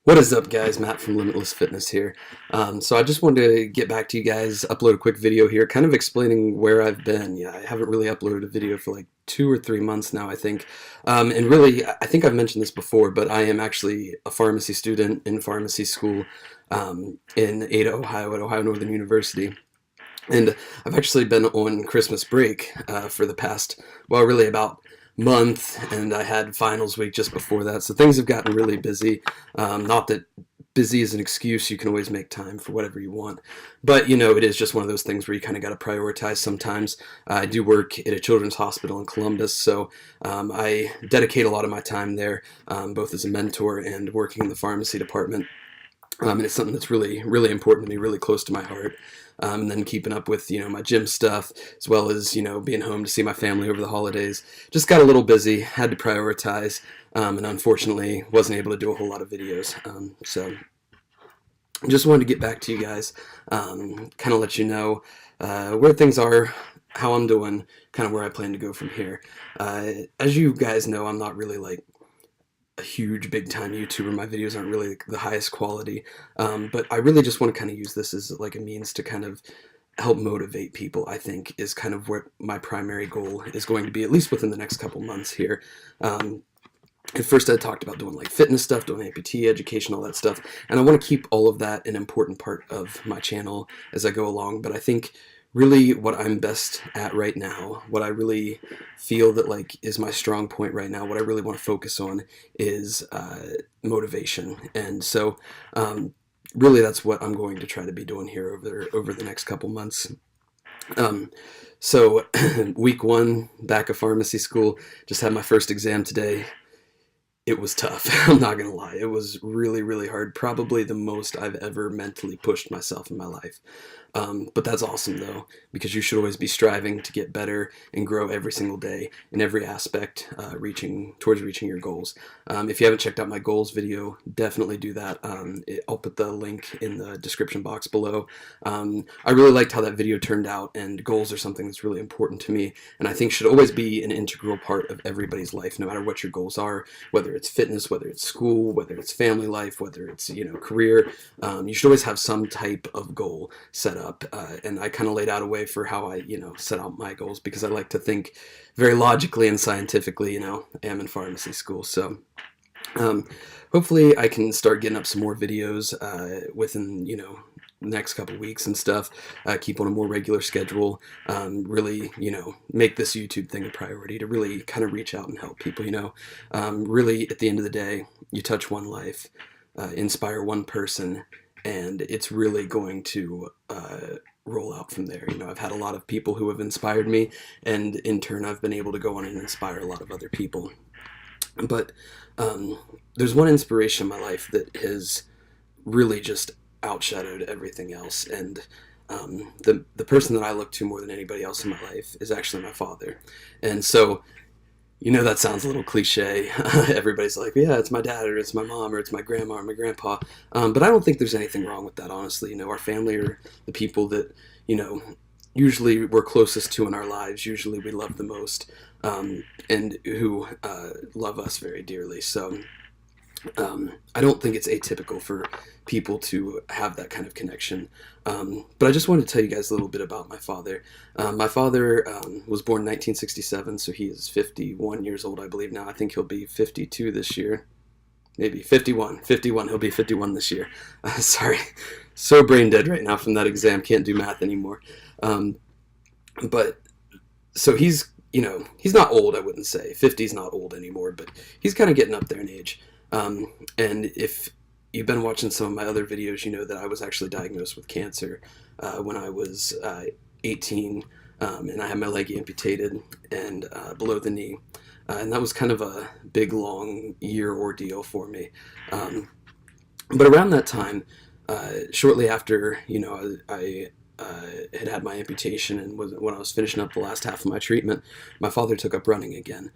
What is up, guys? Matt from Limitless Fitness here. So I just wanted to get back to you guys, upload a quick video here, kind of explaining where I've been. Yeah, I haven't really uploaded a video for like 2 or 3 months now, I think. And really, I think I've mentioned this before, but I am actually a pharmacy student in pharmacy school in Ada, Ohio, at Ohio Northern University. And I've actually been on Christmas break for the past, well, really about month, and I had finals week just before that, so things have gotten really busy. Not that busy is an excuse, you can always make time for whatever you want, but it is just one of those things where you kind of got to prioritize sometimes. I do work at a children's hospital in Columbus, so I dedicate a lot of my time there, both as a mentor and working in the pharmacy department. And it's something that's really, really important to me, really close to my heart. And then keeping up with, my gym stuff, as well as, being home to see my family over the holidays. Just got a little busy, had to prioritize, and unfortunately wasn't able to do a whole lot of videos. So just wanted to get back to you guys, kind of let you know where things are, how I'm doing, kind of where I plan to go from here. As you guys know, I'm not really like a huge big time YouTuber. My videos aren't really the highest quality, but I really just want to kind of use this as like a means to kind of help motivate people. I think is kind of what my primary goal is going to be, at least within the next couple months here. At first I talked about doing like fitness stuff, doing amputee education, all that stuff, and I want to keep all of that an important part of my channel as I go along, but I think really what I'm best at right now, what I really feel that like is my strong point right now, what I really want to focus on is motivation. And so really that's what I'm going to try to be doing here over the next couple months. So week one back at pharmacy school, just had my first exam today. It was tough. I'm not going to lie. It was really, really hard. Probably the most I've ever mentally pushed myself in my life. But that's awesome, though, because you should always be striving to get better and grow every single day in every aspect, towards reaching your goals. If you haven't checked out my goals video, definitely do that. I'll put the link in the description box below. I really liked how that video turned out, and goals are something that's really important to me, and I think should always be an integral part of everybody's life, no matter what your goals are, whether it's fitness, whether it's school, whether it's family life, whether it's career. You should always have some type of goal set up, and I kind of laid out a way for how I set out my goals, because I like to think very logically and scientifically. I am in pharmacy school, so hopefully I can start getting up some more videos within the next couple weeks and stuff. Keep on a more regular schedule. Really, make this YouTube thing a priority to really kind of reach out and help people. Really, at the end of the day, you touch one life, inspire one person, and it's really going to roll out from there. I've had a lot of people who have inspired me, and in turn I've been able to go on and inspire a lot of other people. But there's one inspiration in my life that has really just outshadowed everything else, and the person that I look to more than anybody else in my life is actually my father. And so that sounds a little cliche. Everybody's like, yeah, it's my dad, or it's my mom, or it's my grandma, or my grandpa. But I don't think there's anything wrong with that, honestly. Our family are the people that, usually we're closest to in our lives. Usually we love the most, and who love us very dearly. So I don't think it's atypical for people to have that kind of connection. But I just wanted to tell you guys a little bit about my father. My father was born in 1967, so he is 51 years old, I believe now. I think he'll be 52 this year. Maybe 51. He'll be 51 this year. Sorry. So brain dead right now from that exam. Can't do math anymore. But so he's not old, I wouldn't say. 50's not old anymore, but he's kind of getting up there in age. And if you've been watching some of my other videos, you know that I was actually diagnosed with cancer when I was 18, and I had my leg amputated and below the knee. And that was kind of a big, long year ordeal for me. But around that time, shortly after, I had my amputation, and when I was finishing up the last half of my treatment, my father took up running again.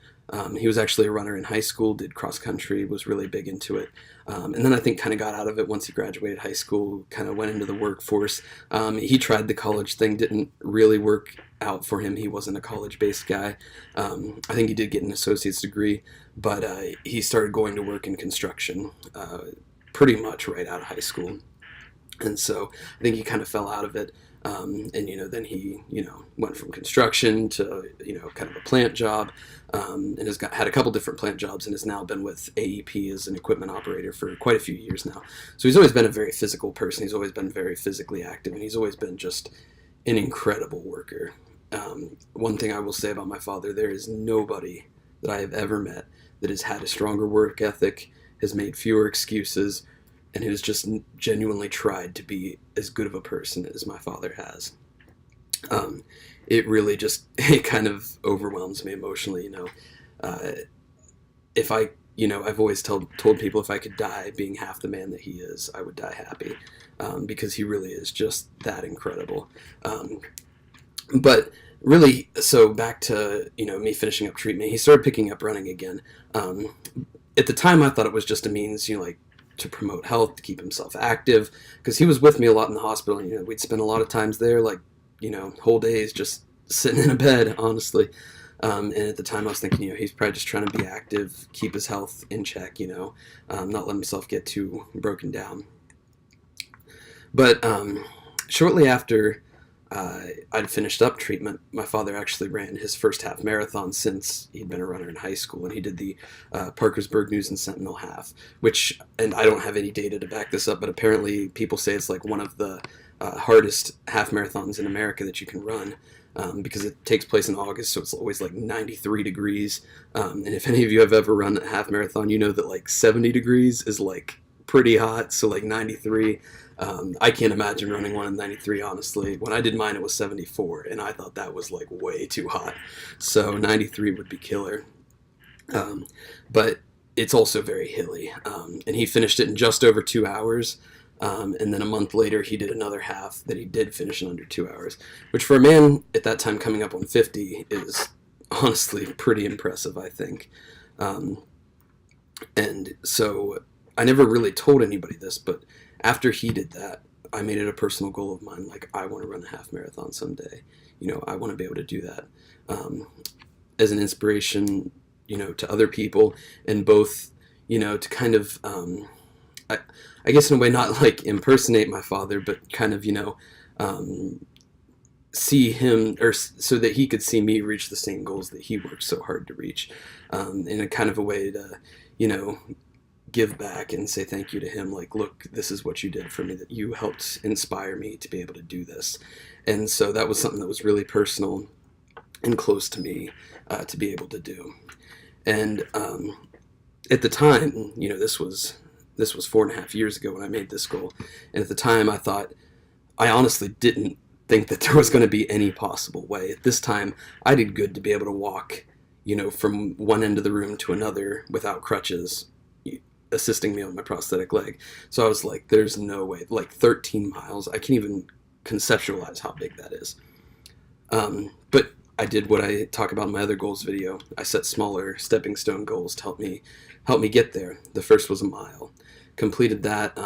He was actually a runner in high school, did cross country, was really big into it. And then I think kind of got out of it once he graduated high school, kind of went into the workforce. He tried the college thing, didn't really work out for him. He wasn't a college-based guy. I think he did get an associate's degree, but he started going to work in construction, pretty much right out of high school. And so I think he kind of fell out of it. And, then he, went from construction to, kind of a plant job, and had a couple different plant jobs, and has now been with AEP as an equipment operator for quite a few years now. So he's always been a very physical person. He's always been very physically active, and he's always been just an incredible worker. One thing I will say about my father, there is nobody that I have ever met that has had a stronger work ethic, has made fewer excuses, and has just genuinely tried to be as good of a person as my father has. It really just, it kind of overwhelms me emotionally, if I, I've always told people if I could die being half the man that he is, I would die happy, because he really is just that incredible. But really, so back to, me finishing up treatment, he started picking up running again. At the time, I thought it was just a means, to promote health, to keep himself active, because he was with me a lot in the hospital, and we'd spend a lot of times there, like, whole days just sitting in a bed, honestly. And at the time I was thinking, he's probably just trying to be active, keep his health in check, not let himself get too broken down. But shortly after I'd finished up treatment, my father actually ran his first half marathon since he'd been a runner in high school, and he did the Parkersburg News and Sentinel half, which, and I don't have any data to back this up, but apparently people say it's like one of the hardest half marathons in America that you can run, because it takes place in August, so it's always like 93 degrees, and if any of you have ever run a half marathon, you know that like 70 degrees is like pretty hot, so like 93, I can't imagine running one in 93, honestly. When I did mine, it was 74, and I thought that was like way too hot, so 93 would be killer. But it's also very hilly, and he finished it in just over 2 hours, and then a month later he did another half that he did finish in under 2 hours, which for a man at that time coming up on 50 is honestly pretty impressive, I think. And so I never really told anybody this, but after he did that, I made it a personal goal of mine, like, I want to run a half marathon someday. I want to be able to do that, as an inspiration, to other people, and both, to kind of, I guess in a way not like impersonate my father, but kind of, see him, or so that he could see me reach the same goals that he worked so hard to reach, in a kind of a way to, give back and say thank you to him, like, look, this is what you did for me, that you helped inspire me to be able to do this. And so that was something that was really personal and close to me, to be able to do. And at the time, this was 4.5 years ago when I made this goal, and at the time I honestly didn't think that there was going to be any possible way. At this time, I did good to be able to walk, from one end of the room to another without crutches assisting me on my prosthetic leg. So I was like, there's no way. Like 13 miles, I can't even conceptualize how big that is. But I did what I talk about in my other goals video. I set smaller stepping stone goals to help me get there. The first was a mile. Completed that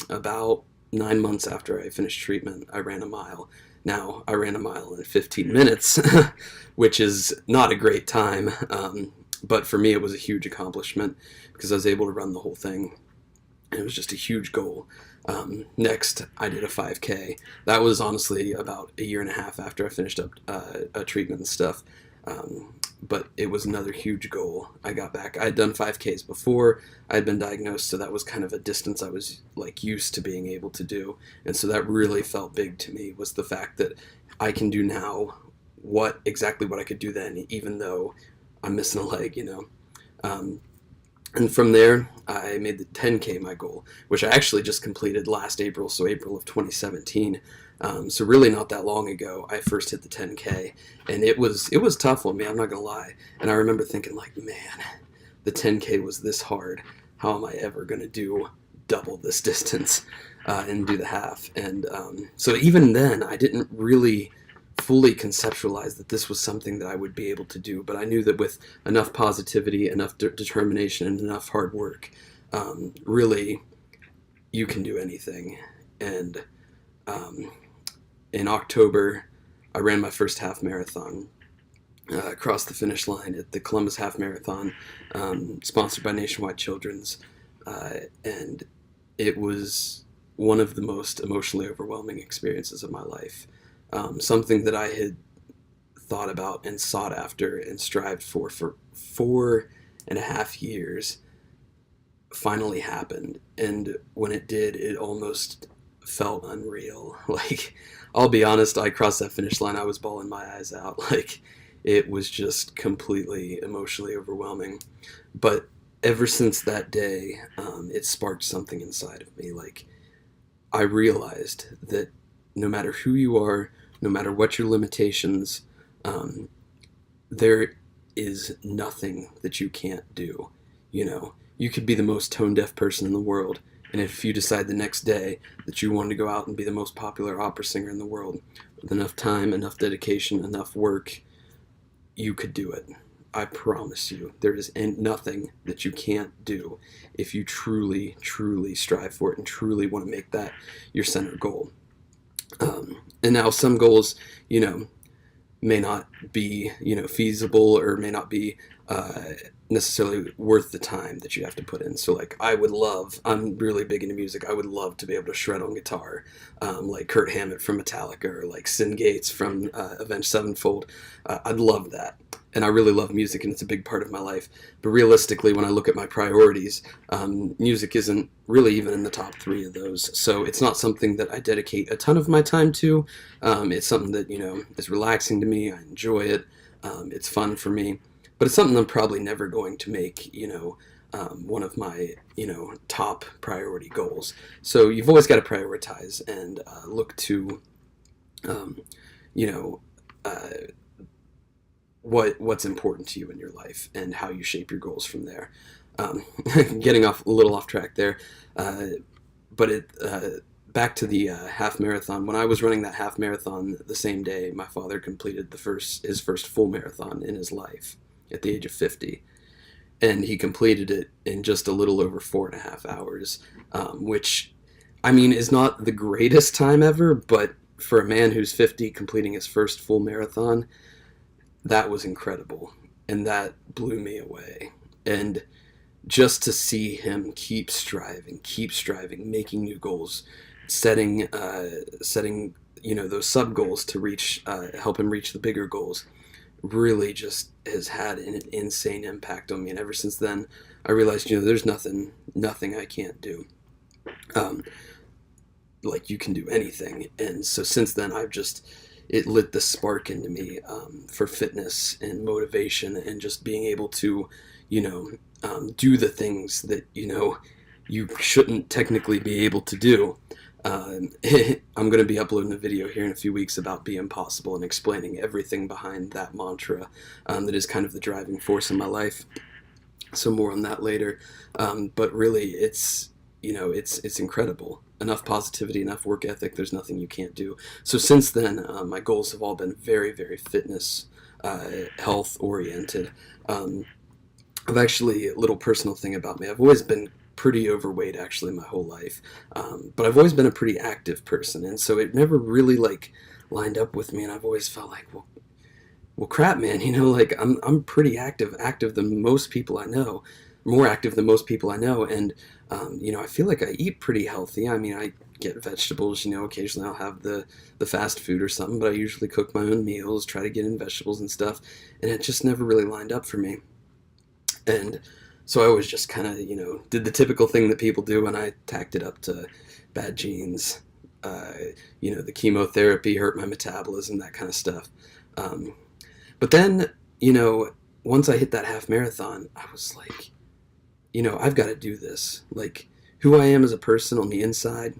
about 9 months after I finished treatment. I ran a mile. Now, I ran a mile in 15 minutes, which is not a great time, but for me it was a huge accomplishment because I was able to run the whole thing. And it was just a huge goal. Next, I did a 5K. That was honestly about a year and a half after I finished up treatment and stuff. But it was another huge goal. I got back. I had done 5Ks before. I had been diagnosed, so that was kind of a distance I was like used to being able to do. And so that really felt big to me, was the fact that I can do now exactly what I could do then, even though I'm missing a leg, And from there, I made the 10K my goal, which I actually just completed last April, so April of 2017. So really not that long ago, I first hit the 10K, and it was tough on me, I'm not going to lie. And I remember thinking, like, man, the 10K was this hard. How am I ever going to do double this distance and do the half? And so even then, I didn't really fully conceptualize that this was something that I would be able to do, but I knew that with enough positivity, enough determination, and enough hard work, really, you can do anything. And in October, I ran my first half marathon, across the finish line at the Columbus Half Marathon, sponsored by Nationwide Children's, and it was one of the most emotionally overwhelming experiences of my life. Something that I had thought about and sought after and strived for 4.5 years finally happened. And when it did, it almost felt unreal. Like, I'll be honest, I crossed that finish line, I was bawling my eyes out. Like, it was just completely emotionally overwhelming. But ever since that day, it sparked something inside of me. Like, I realized that no matter who you are, no matter what your limitations, um, there is nothing that you can't do. You know, you could be the most tone deaf person in the world, and if you decide the next day that you want to go out and be the most popular opera singer in the world, with enough time, enough dedication, enough work, you could do it. I promise you, there is nothing that you can't do if you truly, truly strive for it and truly want to make that your center goal. And now some goals, you know, may not be, you know, feasible or may not be necessarily worth the time that you have to put in. So like I'm really big into music. I would love to be able to shred on guitar, like Kurt Hammett from Metallica or like Sin Gates from Avenged Sevenfold. I'd love that. And I really love music, and it's a big part of my life. But realistically, when I look at my priorities, music isn't really even in the top three of those. So it's not something that I dedicate a ton of my time to. It's something that, you know, is relaxing to me. I enjoy it. It's fun for me. But it's something I'm probably never going to make, you know, one of my, you know, top priority goals. So you've always got to prioritize and look to, you know, what's important to you in your life and how you shape your goals from there. Getting a little off track there, but back to the half marathon. When I was running that half marathon the same day, my father completed his first full marathon in his life at the age of 50, and he completed it in just a little over 4.5 hours, which, I mean, is not the greatest time ever, but for a man who's 50 completing his first full marathon, that was incredible, and that blew me away. And just to see him keep striving, making new goals, setting you know, those sub goals to reach, help him reach the bigger goals, really just has had an insane impact on me. And ever since then, I realized, you know, there's nothing I can't do. Like, you can do anything. And so since then, it lit the spark into me for fitness and motivation and just being able to, you know, do the things that, you know, you shouldn't technically be able to do. I'm going to be uploading a video here in a few weeks about Be Impossible and explaining everything behind that mantra that is kind of the driving force in my life. So more on that later. But really, it's, you know, it's incredible. Enough positivity, enough work ethic, there's nothing you can't do. So since then, my goals have all been very, very fitness, health oriented. I've actually, a little personal thing about me, I've always been pretty overweight actually my whole life, but I've always been a pretty active person, and so it never really like lined up with me, and I've always felt like, well crap, man, you know, like I'm pretty active than most people I know, more active than most people I know, and you know, I feel like I eat pretty healthy. I mean, I get vegetables, you know, occasionally I'll have the fast food or something, but I usually cook my own meals, try to get in vegetables and stuff, and it just never really lined up for me. And so I always just kind of, you know, did the typical thing that people do, and I tacked it up to bad genes, you know, the chemotherapy hurt my metabolism, that kind of stuff. But then, you know, once I hit that half marathon, I was like, you know, I've got to do this. Like, who I am as a person on the inside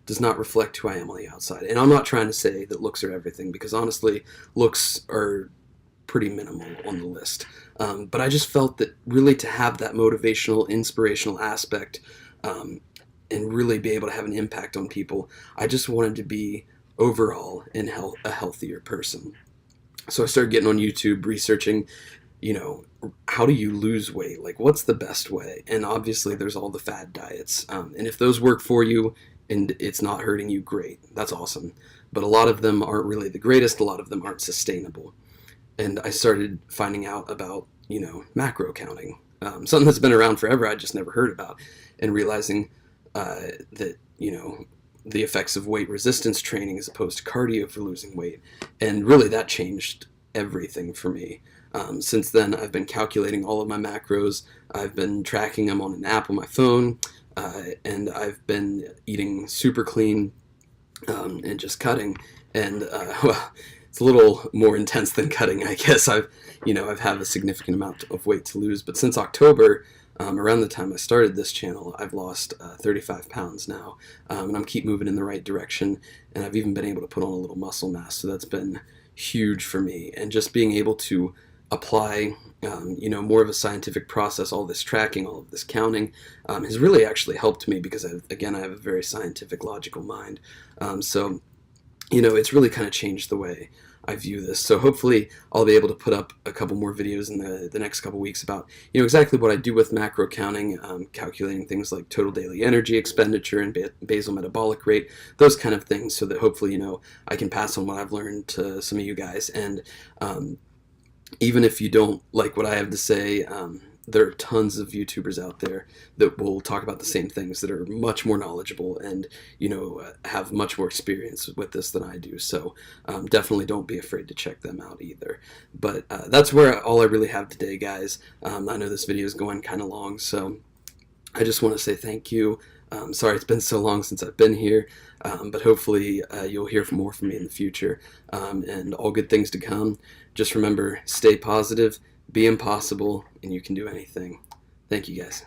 does not reflect who I am on the outside. And I'm not trying to say that looks are everything, because honestly, looks are pretty minimal on the list. But I just felt that really to have that motivational, inspirational aspect, and really be able to have an impact on people, I just wanted to be overall a healthier person. So I started getting on YouTube, researching, you know, how do you lose weight? Like, what's the best way? And obviously there's all the fad diets. And if those work for you and it's not hurting you, great. That's awesome. But a lot of them aren't really the greatest. A lot of them aren't sustainable. And I started finding out about, you know, macro counting. Something that's been around forever, I just never heard about. And realizing that, the effects of weight resistance training as opposed to cardio for losing weight. And really that changed everything for me. Since then, I've been calculating all of my macros. I've been tracking them on an app on my phone, and I've been eating super clean, and just cutting. And well, it's a little more intense than cutting, I guess. I've had a significant amount of weight to lose, but since October, around the time I started this channel, I've lost 35 pounds now, and I'm keep moving in the right direction, and I've even been able to put on a little muscle mass, so that's been huge for me. And just being able to apply, more of a scientific process, all this tracking, all of this counting, has really actually helped me because, I have a very scientific, logical mind. So, it's really kind of changed the way I view this. So hopefully I'll be able to put up a couple more videos in the next couple weeks about, exactly what I do with macro counting, calculating things like total daily energy expenditure and basal metabolic rate, those kind of things, so that hopefully, I can pass on what I've learned to some of you guys. And even if you don't like what I have to say, there are tons of YouTubers out there that will talk about the same things, that are much more knowledgeable and, have much more experience with this than I do. So definitely don't be afraid to check them out either. But that's all I really have today, guys. I know this video is going kind of long, so I just want to say thank you. Sorry it's been so long since I've been here, but hopefully you'll hear more from me in the future, and all good things to come. Just remember, stay positive, be impossible, and you can do anything. Thank you, guys.